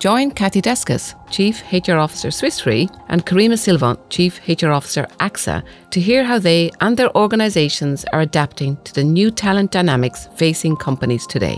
Join Kathy Deskus, Chief HR Officer Swiss Re, and Karima Silvent, Chief HR Officer AXA, to hear how they and their organisations are adapting to the new talent dynamics facing companies today.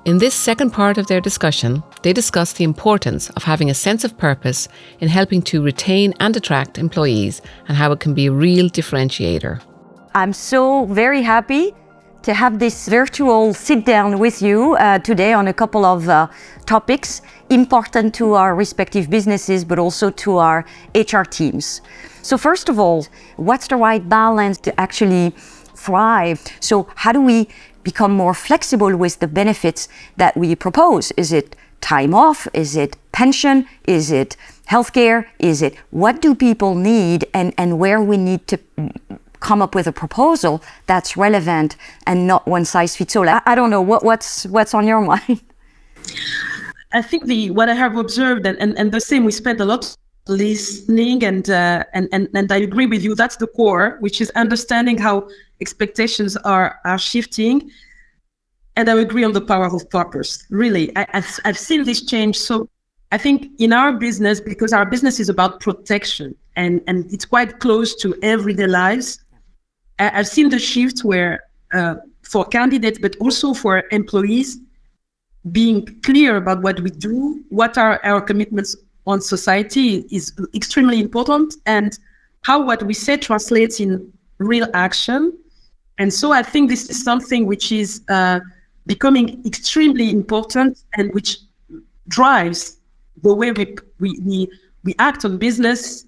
In this second part of their discussion, they discuss the importance of having a sense of purpose in helping to retain and attract employees and how it can be a real differentiator. I'm so very happy to have this virtual sit down with you today on a couple of topics important to our respective businesses, but also to our HR teams. So first of all, what's the right balance to actually thrive? So how do we become more flexible with the benefits that we propose? Is it time off? Is it pension? Is it healthcare? Is it what do people need and where we need to come up with a proposal that's relevant and not one size fits all? I don't know what's on your mind. I think what I have observed and the same, we spent a lot listening and I agree with you. That's the core, which is understanding how expectations are shifting. And I agree on the power of purpose. Really, I've seen this change. So I think in our business, because our business is about protection and it's quite close to everyday lives, I've seen the shift where for candidates, but also for employees, being clear about what we do, what are our commitments on society is extremely important, and how what we say translates in real action. And so I think this is something which is becoming extremely important and which drives the way we act on business.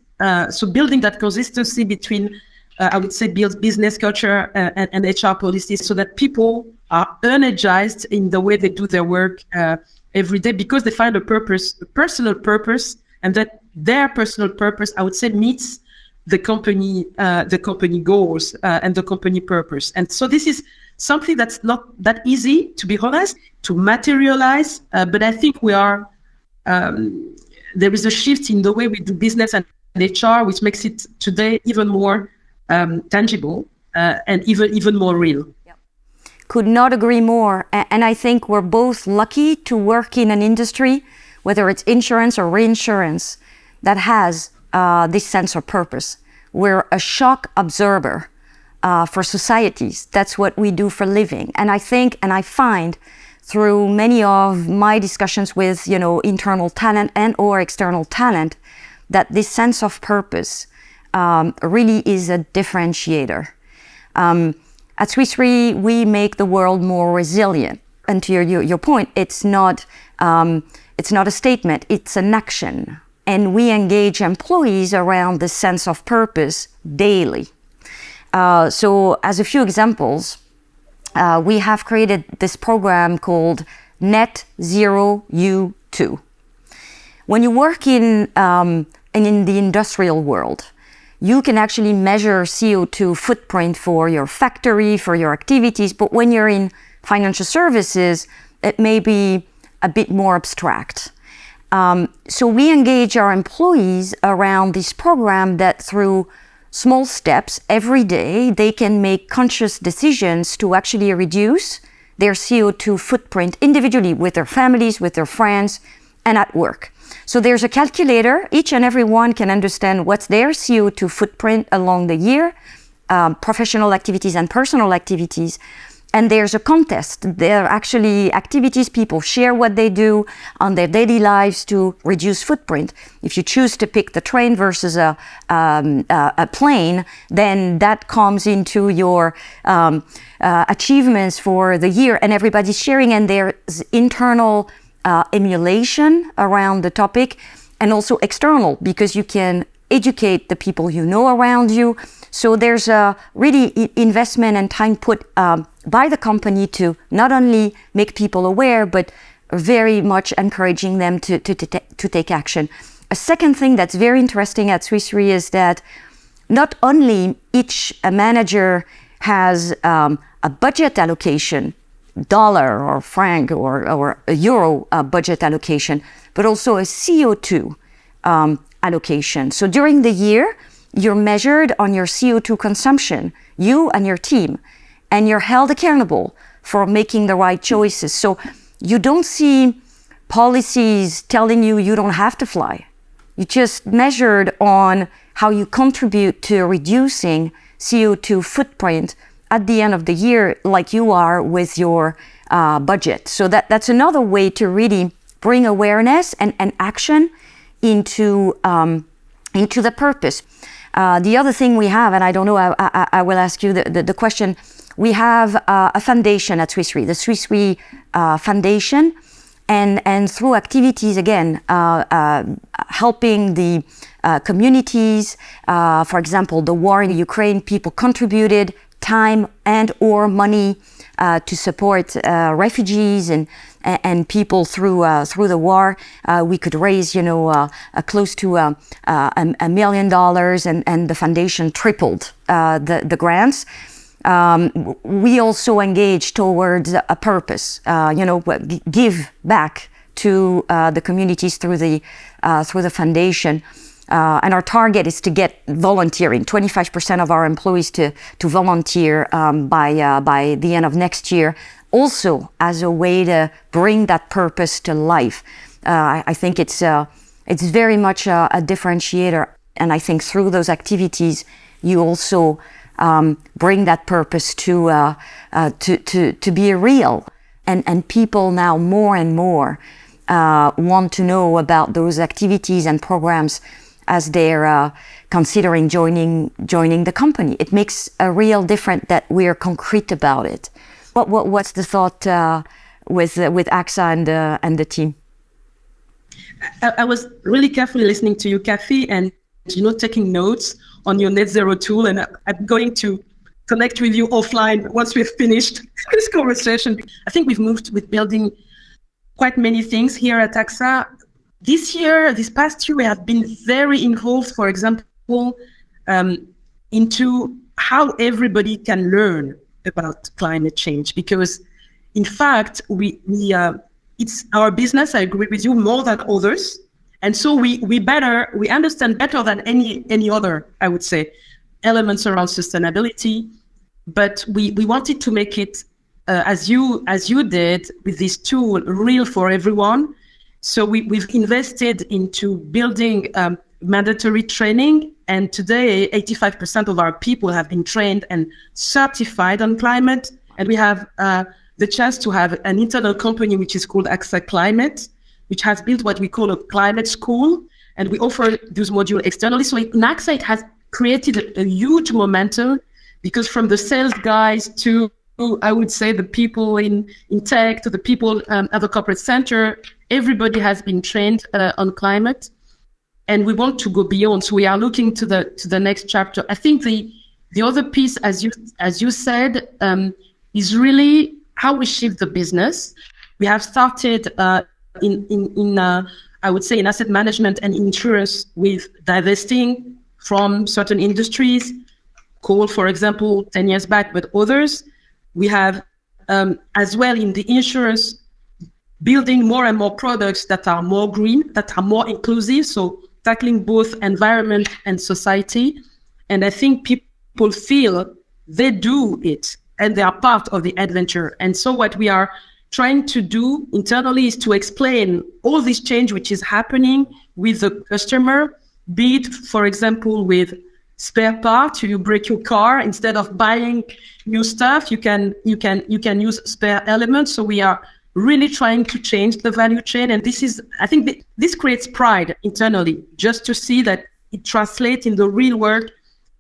So building that consistency between I would say build business culture and HR policies so that people are energized in the way they do their work every day because they find a personal purpose, and that their personal purpose, I would say, meets the company goals and the company purpose. And so this is something that's not that easy, to be honest, to materialize. But I think we are there is a shift in the way we do business and HR, which makes it today even more tangible and even more real. Yep. Could not agree more. And I think we're both lucky to work in an industry, whether it's insurance or reinsurance, that has this sense of purpose. We're a shock absorber for societies. That's what we do for a living. And I think, and I find through many of my discussions with, internal talent and or external talent, that this sense of purpose really is a differentiator. At Swiss Re, we make the world more resilient. And to your point, it's not a statement, it's an action. And we engage employees around the sense of purpose daily. So as a few examples, we have created this program called Net Zero U2. When you work in the industrial world, you can actually measure CO2 footprint for your factory, for your activities, but when you're in financial services, it may be a bit more abstract. So we engage our employees around this program that through small steps every day, they can make conscious decisions to actually reduce their CO2 footprint individually with their families, with their friends, and at work. So there's a calculator. Each and every one can understand what's their CO2 footprint along the year, professional activities and personal activities. And there's a contest. There are actually activities people share what they do on their daily lives to reduce footprint. If you choose to pick the train versus a plane, then that comes into your achievements for the year, and everybody's sharing, and there's internal emulation around the topic, and also external, because you can educate the people you know around you. So there's a really investment and time put by the company to not only make people aware, but very much encouraging them to take action. A second thing that's very interesting at Swiss Re is that not only each manager has a budget allocation, dollar or franc or a euro budget allocation, but also a CO2 allocation. So during the year, you're measured on your CO2 consumption, you and your team, and you're held accountable for making the right choices. So you don't see policies telling you don't have to fly. You just measured on how you contribute to reducing CO2 footprint at the end of the year, like you are with your budget. So that's another way to really bring awareness and action into the purpose. The other thing we have, and I don't know, I will ask you the question. We have a foundation at Swiss Re, the Swiss Re Foundation, and through activities, again, helping the communities. For example, the war in Ukraine, people contributed time and or money to support refugees and people through the war. We could raise, close to $1 million, and the foundation tripled the grants. We also engage towards a purpose, give back to the communities through the foundation. And our target is to get volunteering, 25% of our employees to volunteer by the end of next year, also as a way to bring that purpose to life. I think it's very much a differentiator, and I think through those activities you also bring that purpose to be real, and people now more and more want to know about those activities and programs as they're considering joining the company. It makes a real difference that we're concrete about it. What's the thought with AXA and the team? I was really carefully listening to you, Kathy, and taking notes on your net zero tool, and I'm going to connect with you offline once we've finished this conversation. I think we've moved with building quite many things here at AXA. This past year, we have been very involved, for example, into how everybody can learn about climate change, because in fact, it's our business, I agree with you, more than others. And so we understand better than any other, I would say, elements around sustainability. But we wanted to make it, as you did with this tool, real for everyone. So we've invested into building mandatory training, and today 85% of our people have been trained and certified on climate. And we have the chance to have an internal company which is called AXA Climate, which has built what we call a climate school, and we offer those modules externally. So in AXA, it has created a huge momentum, because from the sales guys to, I would say, the people in tech, to the people at the corporate center, everybody has been trained on climate, and we want to go beyond. So we are looking to the next chapter. I think the other piece, as you said, is really how we shift the business. We have started in I would say in asset management and insurance with divesting from certain industries, coal, for example, 10 years back, but others. We have as well in the insurance, building more and more products that are more green, that are more inclusive, so tackling both environment and society. And I think people feel they do it and they are part of the adventure. And so what we are trying to do internally is to explain all this change which is happening with the customer, be it, for example, with spare parts. You break your car, instead of buying new stuff, you can use spare elements. So we are really trying to change the value chain, and I think this creates pride internally, just to see that it translates in the real world.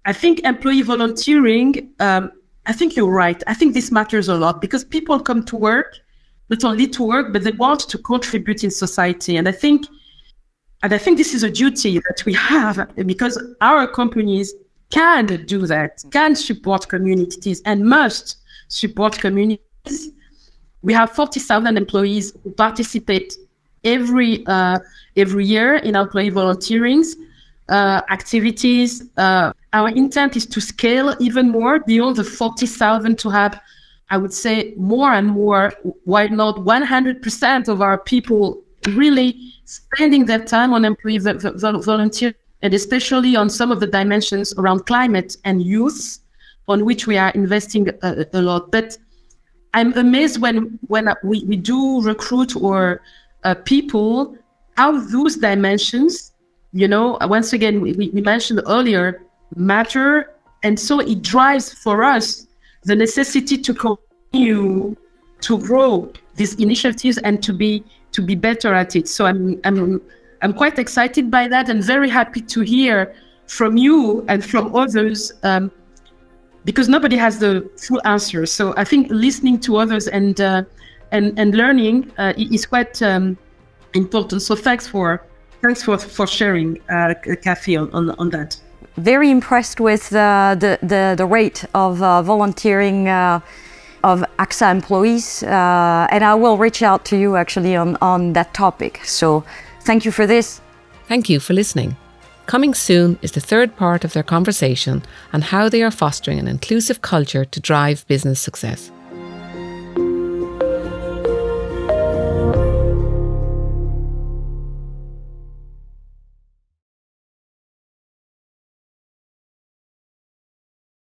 I think employee volunteering, I think you're right. I think this matters a lot, because people come to work not only to work, but they want to contribute in society. And I think this is a duty that we have, because our companies can do that, can support communities and must support communities. We have 40,000 employees who participate every year in our employee volunteerings activities. Our intent is to scale even more beyond the 40,000 to have, I would say, more and more, why not 100% of our people really spending their time on employee volunteer, and especially on some of the dimensions around climate and youth, on which we are investing a lot. But I'm amazed when we do recruit or people, how those dimensions, once again, we mentioned earlier, matter. And so it drives for us the necessity to continue to grow these initiatives and to be better at it. So I'm quite excited by that and very happy to hear from you and from others, because nobody has the full answer. So I think listening to others and learning is quite important. So thanks for sharing, Kathy, on that. Very impressed with the rate of volunteering of AXA employees, and I will reach out to you actually on that topic. So thank you for this. Thank you for listening. Coming soon is the third part of their conversation on how they are fostering an inclusive culture to drive business success.